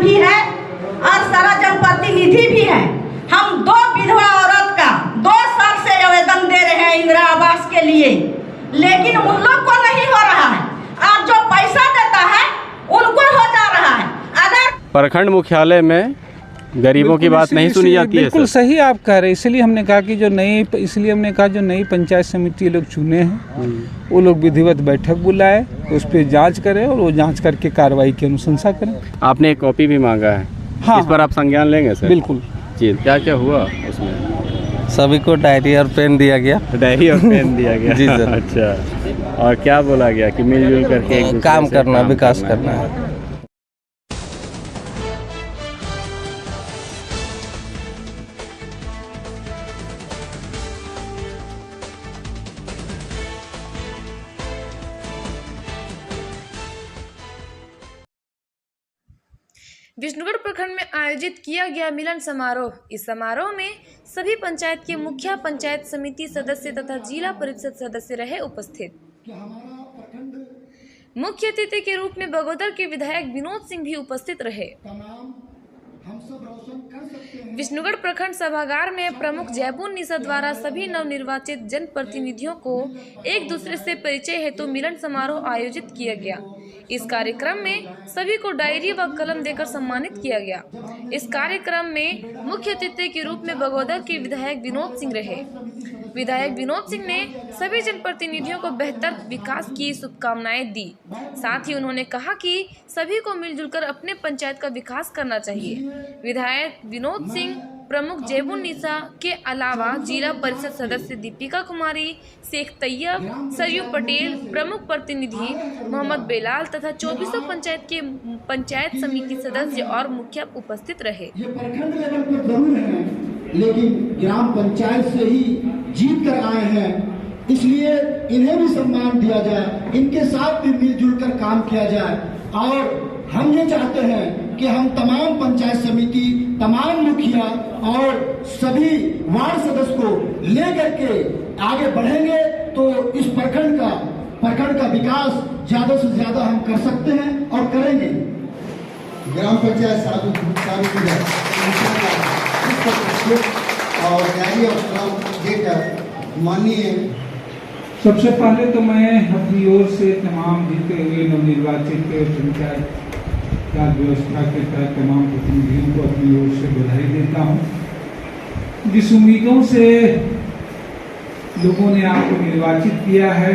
भी है और सारा जनप्रतिनिधि भी है। हम 2 विधवा औरत का 2 साल से आवेदन दे रहे हैं इंदिरा आवास के लिए, लेकिन उन लोग को नहीं हो रहा है और जो पैसा देता है उनको हो जा रहा है। अगर प्रखंड मुख्यालय में गरीबों की बात नहीं सुनी जाती है। बिल्कुल सही आप कह रहे हैं। इसलिए हमने कहा कि जो नई पंचायत समिति लोग चुने हैं वो लोग विधिवत बैठक बुलाए, उस पर जांच करें और वो जांच करके कार्रवाई की अनुशंसा करें। आपने एक कॉपी भी मांगा है। हाँ, इस पर आप संज्ञान लेंगे सर? बिल्कुल जी। क्या क्या हुआ उसमें? सभी को डायरी और पेन दिया गया। डायरी और पेन दिया गया? जी सर। अच्छा, और क्या बोला गया कि मिलजुल करके एक काम करना, विकास करना है। विष्णुगढ़ प्रखंड में आयोजित किया गया मिलन समारोह। इस समारोह में सभी पंचायत के मुखिया, पंचायत समिति सदस्य तथा जिला परिषद सदस्य रहे उपस्थित। मुख्य अतिथि के रूप में बगोदर के विधायक विनोद सिंह भी उपस्थित रहे। विष्णुगढ़ प्रखंड सभागार में प्रमुख जयबुन निशा द्वारा सभी नवनिर्वाचित जनप्रतिनिधियों को एक दूसरे से परिचय हेतु मिलन समारोह आयोजित किया गया। इस कार्यक्रम में सभी को डायरी व कलम देकर सम्मानित किया गया। इस कार्यक्रम में मुख्य अतिथि के रूप में बगोदर के विधायक विनोद सिंह रहे। विधायक विनोद सिंह ने सभी जनप्रतिनिधियों को बेहतर विकास की शुभकामनाएं दी। साथ ही उन्होंने कहा कि सभी को मिलजुल कर अपने पंचायत का विकास करना चाहिए। विधायक विनोद सिंह, प्रमुख जयबुन निशा के अलावा जिला परिषद सदस्य दीपिका कुमारी, शेख तैयब, सरयू पटेल, प्रमुख प्रतिनिधि मोहम्मद बेलाल तथा 24 पंचायत के पंचायत समिति सदस्य और मुखिया उपस्थित रहे। ये प्रखंड लेवल पर जरूर है, लेकिन ग्राम पंचायत से ही जीत कर आए हैं, इसलिए इन्हें भी सम्मान दिया जाए, इनके साथ भी मिलजुल कर काम किया जाए। और हम ये चाहते हैं कि हम तमाम पंचायत समिति, तमाम मुखिया और सभी वार्ड सदस्य को लेकर के आगे बढ़ेंगे तो इस प्रखंड का विकास ज्यादा से ज्यादा हम कर सकते हैं और करेंगे। ग्राम पंचायत साधु और डायरी और कलम देकर माननीय। सबसे पहले तो मैं अपनी ओर से तमाम जीते हुए नवनिर्वाचित पंचायत राज व्यवस्था के तहत तमाम प्रतिनिधियों को अपनी ओर से बधाई देता हूँ। जिस उम्मीदों से लोगों ने आपको निर्वाचित किया है,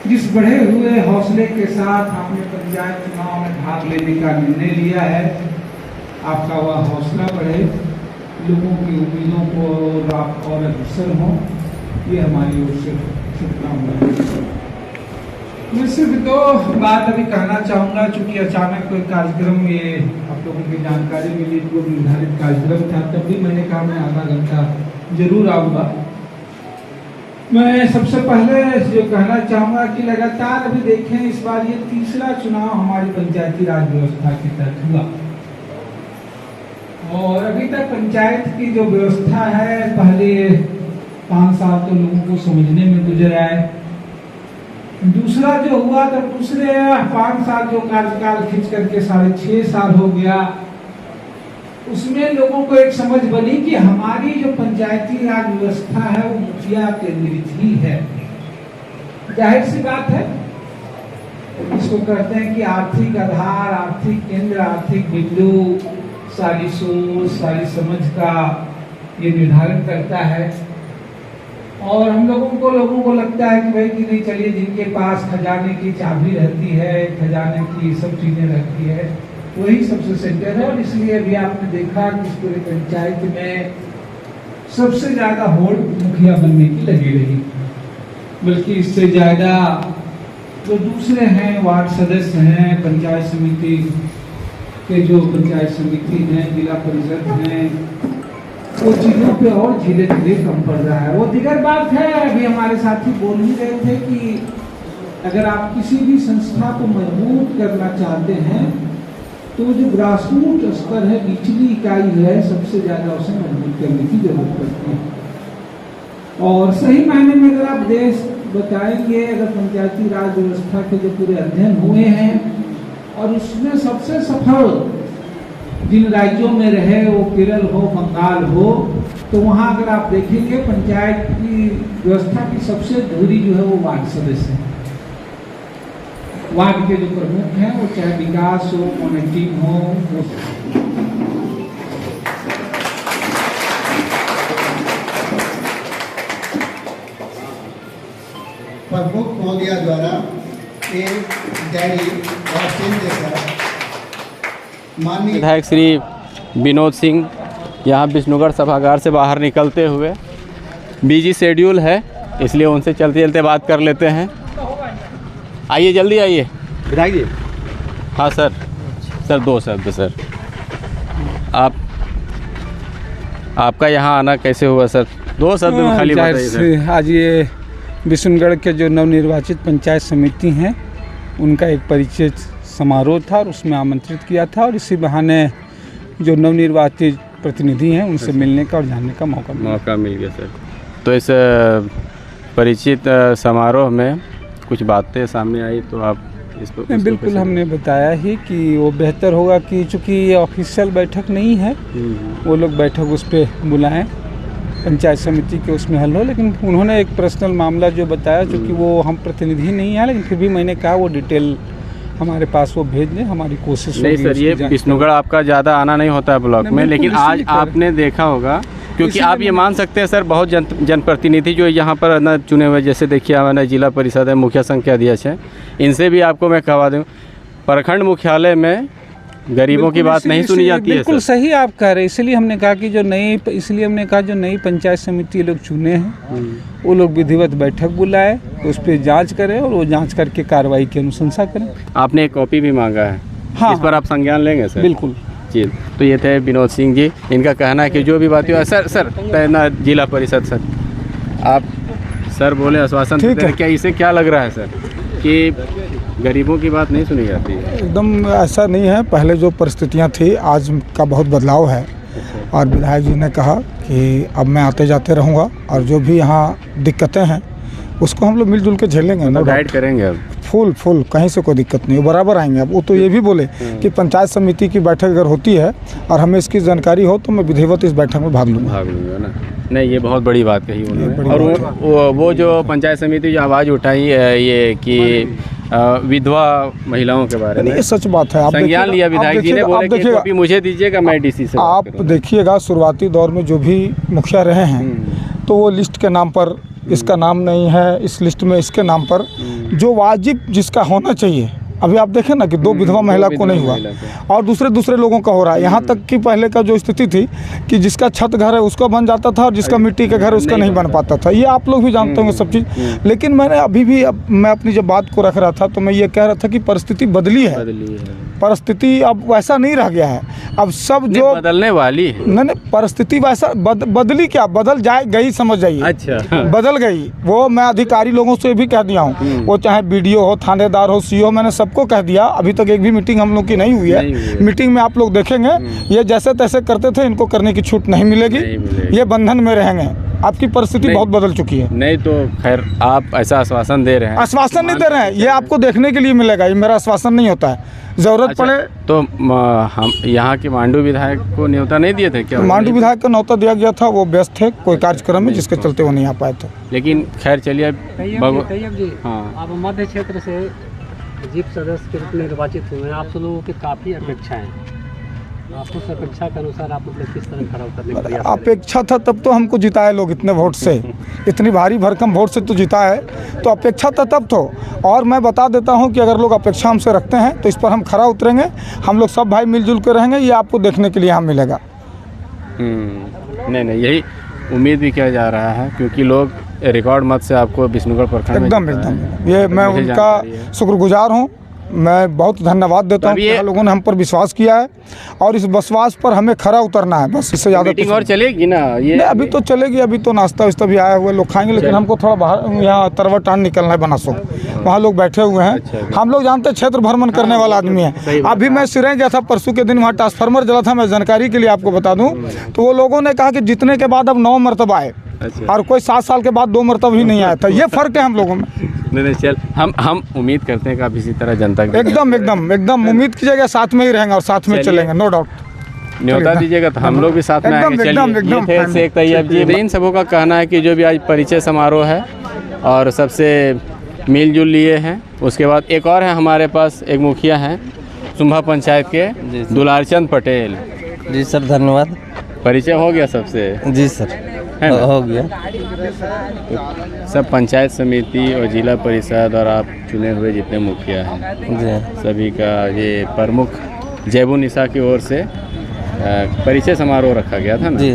जिस बढ़े हुए हौसले के साथ आपने पंचायत चुनाव में भाग लेने का निर्णय लिया है, आपका वह हौसला बढ़े, लोगों की उम्मीदों को आप और अग्रसर हों, ये हमारी ओर से शुभकामनाएं। मैं सिर्फ 2 बात अभी कहना चाहूँगा, चूँकि अचानक कोई कार्यक्रम ये आप लोगों की जानकारी मिली, तो निर्धारित कार्यक्रम था, तब भी मैंने कहा मैं आधा घंटा जरूर आऊँगा। मैं सबसे पहले जो कहना चाहूँगा कि लगातार अभी देखें, इस बार ये 3रा चुनाव हमारी पंचायती राज व्यवस्था के तहत हुआ और अभी तक पंचायत की जो व्यवस्था है, पहले 5 साल तो लोगों को समझने में गुजर आए। दूसरा जो हुआ तो दूसरे 5 साल जो कार्यकाल खींच करके 6.5 साल हो गया, उसमें लोगों को एक समझ बनी कि हमारी जो पंचायती राज व्यवस्था है वो मुखिया केंद्रित ही है। जाहिर सी बात है, इसको कहते हैं कि आर्थिक आधार, आर्थिक केंद्र, आर्थिक बिंदु सारी सोच, सारी समझ का ये निर्धारण करता है। और हम लोगों को लगता है कि भाई कि नहीं, चलिए जिनके पास खजाने की चाबी रहती है, खजाने की सब चीजें रहती है, वही सबसे सेंटर है। और इसलिए अभी आपने देखा कि इस पूरे पंचायत में सबसे ज्यादा होड़ मुखिया बनने की लगी रही, बल्कि इससे ज्यादा जो दूसरे हैं वार्ड सदस्य हैं, पंचायत समिति के जो पंचायत समिति हैं, जिला परिषद हैं, वो चीजों पे और धीरे धीरे कम पड़ रहा है। वो दिगर बात है, अभी हमारे साथी बोल ही रहे थे कि अगर आप किसी भी संस्था को मजबूत करना चाहते हैं तो जो ग्रासरूट स्तर है, निचली इकाई है, सबसे ज्यादा उसे मजबूत करने की जरूरत पड़ती है। और सही मायने में अगर आप देश बताएंगे, अगर पंचायती राज व्यवस्था के जो पूरे अध्ययन हुए हैं और उसमें सबसे सफल जिन राज्यों में रहे, वो केरल हो, बंगाल हो, तो वहाँ अगर आप देखेंगे पंचायत की व्यवस्था की सबसे धुरी जो है वो वार्ड सदस्य है। वार्ड के जो प्रमुख हैं वो चाहे विकास हो, मॉनिटरिंग हो, वो प्रमुख महोदया द्वारा एक डायरी और पेन देकर माननीय विधायक श्री विनोद सिंह यहाँ विष्णुगढ़ सभागार से बाहर निकलते हुए, बिजी शेड्यूल है इसलिए उनसे चलते चलते बात कर लेते हैं। आइए, जल्दी आइए विधायक जी। हाँ सर, दो शब्द सर। आपका यहाँ आना कैसे हुआ सर? दो शब्द में खाली बताइए सर। आज ये विष्णुगढ़ के जो नवनिर्वाचित पंचायत समिति हैं उनका एक परिचय समारोह था और उसमें आमंत्रित किया था, और इसी बहाने जो नवनिर्वाचित प्रतिनिधि हैं उनसे मिलने का और जानने का मौका मिल गया सर। तो इस परिचित समारोह में कुछ बातें सामने आई, तो आप इसको बिल्कुल हमने बताया ही कि वो बेहतर होगा कि चूँकि ये ऑफिशियल बैठक नहीं है, वो लोग बैठक उस पर बुलाएं, पंचायत समिति के उसमें हल हो। लेकिन उन्होंने एक पर्सनल मामला जो बताया, चूँकि वो हम प्रतिनिधि नहीं हैं, लेकिन फिर भी मैंने कहा वो डिटेल हमारे पास वो भेज दें, हमारी कोशिश नहीं सर। ये विष्णुगढ़ आपका ज़्यादा आना नहीं होता है ब्लॉक में, लेकिन आज आपने देखा होगा, क्योंकि आप ये मान सकते हैं सर, बहुत जनप्रतिनिधि जो यहाँ पर न चुने हुए, जैसे देखिए हमारा जिला परिषद है, मुखिया संघ के अध्यक्ष हैं, इनसे भी आपको मैं कहवा दूँ, प्रखंड मुख्यालय में गरीबों की बात नहीं सुनी जाती है। बिल्कुल सही आप कह रहे हैं। इसलिए हमने कहा कि जो नई पंचायत समिति लोग चुने हैं वो लोग विधिवत बैठक बुलाए, उस पर जांच करें और वो जांच करके कार्रवाई की अनुशंसा करें। आपने एक कॉपी भी मांगा है, हाँ, इस पर आप संज्ञान लेंगे सर? बिल्कुल जी। तो ये थे विनोद सिंह जी, इनका कहना है कि जो भी बातें हो सर जिला परिषद सर, आप सर बोले आश्वासन देते हैं, क्या इसे क्या लग रहा है सर कि गरीबों की बात नहीं सुनी जाती है? एकदम ऐसा नहीं है। पहले जो परिस्थितियां थी, आज का बहुत बदलाव है, और विधायक जी ने कहा कि अब मैं आते जाते रहूंगा और जो भी यहाँ दिक्कतें हैं उसको हम लोग मिलजुल के झेलेंगे, तो गाइड करेंगे अब फुल कहीं से कोई दिक्कत नहीं, वो बराबर आएंगे। अब वो तो ये भी बोले कि पंचायत समिति की बैठक अगर होती है और हमें इसकी जानकारी हो तो मैं विधिवत इस बैठक में भाग लूँगा ना। नहीं, ये बहुत बड़ी बात कही उन्होंने। और वो जो पंचायत समिति जो आवाज़ उठाई ये कि विधवा महिलाओं के बारे में, ये सच बात है। आप संज्ञान लिया विधायक जी ने, बोले कि कॉपी मुझे दीजिएगा, मैं डीसी से आप देखिएगा शुरुआती दौर में जो भी मुखिया रहे हैं तो वो लिस्ट के नाम पर इसका नाम नहीं है, इस लिस्ट में इसके नाम पर जो वाजिब जिसका होना चाहिए, अभी आप देखें ना कि दो विधवा महिला को नहीं हुआ और दूसरे लोगों का हो रहा है। यहाँ तक कि पहले का जो स्थिति थी कि जिसका छत घर है उसका बन जाता था और जिसका मिट्टी का घर है उसका नहीं बन पाता था। ये आप लोग भी जानते होंगे सब चीज़। लेकिन मैंने मैं अपनी जब बात को रख रहा था तो मैं ये कह रहा था कि परिस्थिति बदली है। परिस्थिति अब वैसा नहीं रह गया है। अब सब जो बदलने वाली है, नहीं परिस्थिति वैसा बदली क्या, बदल गई समझ जाइए। अच्छा, बदल गई। वो मैं अधिकारी लोगों से भी कह दिया हूँ, वो चाहे बीडीओ हो, थानेदार हो, सीओ, मैंने सबको कह दिया। अभी तक एक भी मीटिंग हम लोग की नहीं हुई है। मीटिंग में आप लोग देखेंगे ये जैसे तैसे करते थे, इनको करने की छूट नहीं मिलेगी। ये बंधन में रहेंगे। आपकी परिस्थिति बहुत बदल चुकी है। नहीं तो खैर आप ऐसा आश्वासन दे रहे हैं। आश्वासन नहीं दे रहे हैं, ये आपको देखने के लिए मिलेगा। ये मेरा आश्वासन नहीं होता है। जरूरत पड़े तो हम यहाँ के मांडू विधायक को न्योता नहीं दिए थे क्या? मांडू विधायक को न्योता दिया गया था, वो व्यस्त थे कोई कार्यक्रम में जिसके चलते वो नहीं आ पाए थे। लेकिन खैर चलिए, हाँ, आप मध्य क्षेत्र से जीप सदस्य के रूप में निर्वाचित हुए हैं। आप सब लोगों की काफ़ी अपेक्षाएं, आपको उस अपेक्षा के अनुसार आप मतलब किस तरह खड़ा उतरने का प्रयास? अपेक्षा था तब तो हमको जिताए लोग इतने वोट से, इतनी भारी भरकम वोट से तो जिताए, तो अपेक्षा था तब तो। और मैं बता देता हूं कि अगर लोग अपेक्षा हमसे रखते हैं तो इस पर हम खरा उतरेंगे। हम लोग सब भाई मिलजुल के रहेंगे, ये आपको देखने के लिए यहाँ मिलेगा। नहीं यही उम्मीद भी किया जा रहा है, क्योंकि लोग रिकॉर्ड मत से आपको विष्णुगढ़ प्रखंड एकदम ये मैं उनका शुक्रगुजार हूँ। मैं बहुत धन्यवाद देता हूँ कि लोगों ने हम पर विश्वास किया है और इस विश्वास पर हमें खरा उतरना है। बस इससे ज़्यादा मीटिंग और चलेगी ना? ये अभी तो चलेगी, अभी तो नाश्ता वास्ता भी आए हुए लोग खाएंगे, लेकिन हमको थोड़ा बाहर यहाँ तरवटान निकलना है, बनासो वहाँ लोग बैठे हुए हैं। अच्छा। हम लोग जानते हैं क्षेत्र भ्रमण करने वाला आदमी है। अभी मैं सिरे गया था परसों के दिन, वहाँ ट्रांसफार्मर जला था। मैं जानकारी के लिए आपको बता दूँ तो वो लोगों ने कहा कि जीतने के बाद अब 9 मरतबा आए अच्छा। और कोई 7 साल के बाद 2 मरतबा ही नहीं आया था। ये फ़र्क है हम लोगों में। नहीं चल, हम उम्मीद करते हैं कि आप इसी तरह जनता की एकदम उम्मीद कीजिएगा, साथ में ही रहेंगे और साथ में चलेंगे, नो डाउट। न्योता दीजिएगा तो हम लोग भी साथ में आएंगे। चलिए, ये थे शेख तैयब जी। इन सबों का कहना है कि जो भी आज परिचय समारोह है और सबसे मिलजुल लिए हैं। उसके बाद एक और है हमारे पास, एक मुखिया हैं सुंभा पंचायत के, दुलारचंद पटेल जी सर, धन्यवाद। परिचय हो गया सबसे? जी सर, है ना? हो गया। सब पंचायत समिति और जिला परिषद और आप चुने हुए जितने मुखिया हैं जी, सभी का ये प्रमुख जैबुन्निसा की ओर से परिचय समारोह रखा गया था ना जी।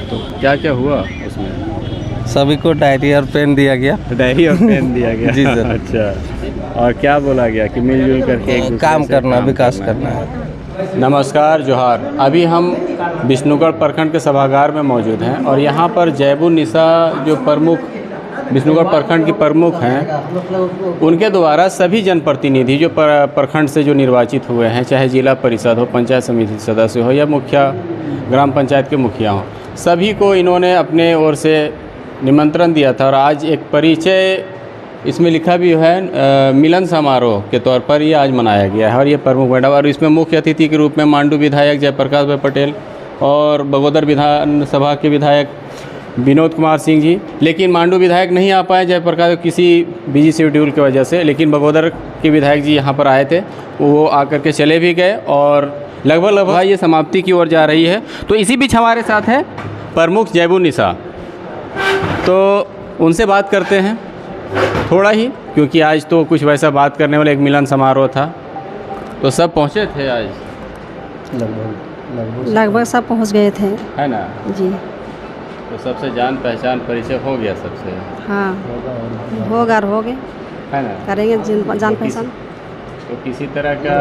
तो क्या क्या हुआ उसमें? सभी को डायरी और पेन दिया गया। डायरी और पेन दिया गया? जी सर। अच्छा, और क्या बोला गया कि मिलजुल करके एक दूसरे काम से करना, काम विकास करना है। नमस्कार, जोहार। अभी हम विष्णुगढ़ प्रखंड के सभागार में मौजूद हैं और यहाँ पर जैबुन्निसा जो प्रमुख विष्णुगढ़ प्रखंड की प्रमुख हैं, उनके द्वारा सभी जनप्रतिनिधि जो प्रखंड से जो निर्वाचित हुए हैं, चाहे जिला परिषद हो, पंचायत समिति सदस्य हो या मुखिया ग्राम पंचायत के मुखिया हो, सभी को इन्होंने अपने ओर से निमंत्रण दिया था। और आज एक परिचय इसमें लिखा भी है, मिलन समारोह के तौर पर ये आज मनाया गया है और ये प्रमुख बैठा। और इसमें मुख्य अतिथि के रूप में मांडू विधायक जयप्रकाश भाई पटेल और बगोदर विधानसभा के विधायक विनोद कुमार सिंह जी। लेकिन मांडू विधायक नहीं आ पाए जयप्रकाश किसी बिजी शेड्यूल की वजह से, लेकिन बगोदर के विधायक जी यहाँ पर आए थे, वो आकर के चले भी गए और लगभग ये समाप्ति की ओर जा रही है। तो इसी बीच हमारे साथ है प्रमुख जैबुन्निसा, तो उनसे बात करते हैं थोड़ा ही, क्योंकि आज तो कुछ वैसा बात करने वाला एक मिलन समारोह था, तो सब पहुँचे थे आज? लगभग सब पहुंच गए थे, है ना जी। तो सबसे जान पहचान परिचय हो गया सबसे? हाँ, होगा, हो गए, है ना? करेंगे जान पहचान। तो किसी तरह का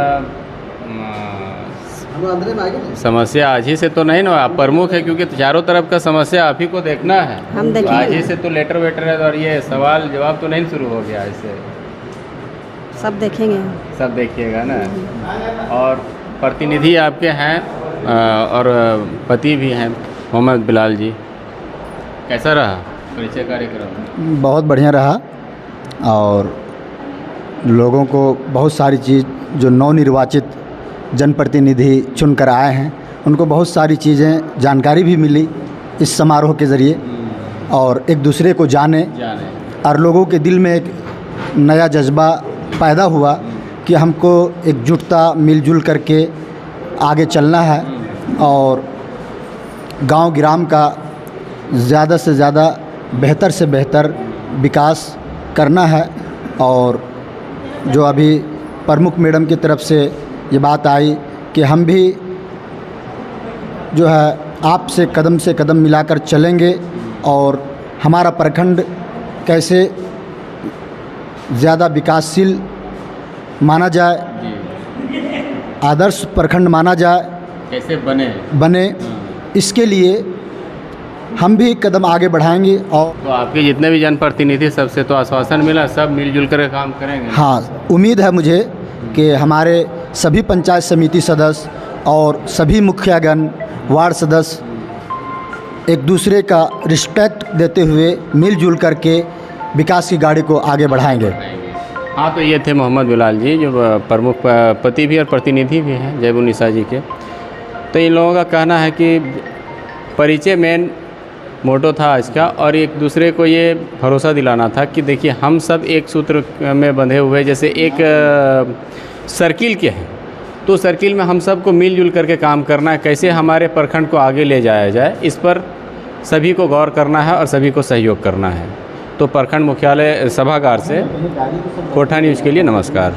समस्या आज ही से तो नहीं ना, आप प्रमुख है क्योंकि चारों तरफ का समस्या आप ही को देखना है। हम तो देखेंगे, आज ही से तो लेटर वेटर है और ये सवाल जवाब तो नहीं शुरू हो गया इससे? सब देखेंगे, सब देखिएगा ना। और प्रतिनिधि आपके हैं और पति भी हैं मोहम्मद बिलाल जी, कैसा रहा परिचय कार्यक्रम? बहुत बढ़िया रहा और लोगों को बहुत सारी चीज़, जो नवनिर्वाचित जनप्रतिनिधि चुनकर आए हैं, उनको बहुत सारी चीज़ें जानकारी भी मिली इस समारोह के ज़रिए और एक दूसरे को जाने और लोगों के दिल में एक नया जज्बा पैदा हुआ कि हमको एकजुटता मिलजुल करके आगे चलना है और गांव गिराम का ज़्यादा से ज़्यादा बेहतर से बेहतर विकास करना है। और जो अभी प्रमुख मैडम की तरफ से ये बात आई कि हम भी जो है आपसे कदम से कदम मिलाकर चलेंगे और हमारा प्रखंड कैसे ज़्यादा विकासशील माना जाए, आदर्श प्रखंड माना जाए, कैसे बने इसके लिए हम भी कदम आगे बढ़ाएंगे। और तो आपके जितने भी जनप्रतिनिधि सबसे तो आश्वासन मिला, सब मिलजुल कर काम करेंगे? हाँ, उम्मीद है मुझे कि हमारे सभी पंचायत समिति सदस्य और सभी मुखियागण, वार्ड सदस्य एक दूसरे का रिस्पेक्ट देते हुए मिलजुल करके विकास की गाड़ी को आगे बढ़ाएंगे। हाँ, तो ये थे मोहम्मद बिलाल जी, जो प्रमुख पति भी और प्रतिनिधि भी हैं जैबुन्निसा जी के। तो इन लोगों का कहना है कि परिचय मेन मोटो था आज का, और एक दूसरे को ये भरोसा दिलाना था कि देखिए हम सब एक सूत्र में बंधे हुए, जैसे एक सर्किल के हैं, तो सर्किल में हम सबको मिलजुल करके काम करना है, कैसे हमारे प्रखंड को आगे ले जाया जाए, इस पर सभी को गौर करना है और सभी को सहयोग करना है। तो प्रखंड मुख्यालय सभागार से कोठा न्यूज़ के लिए नमस्कार।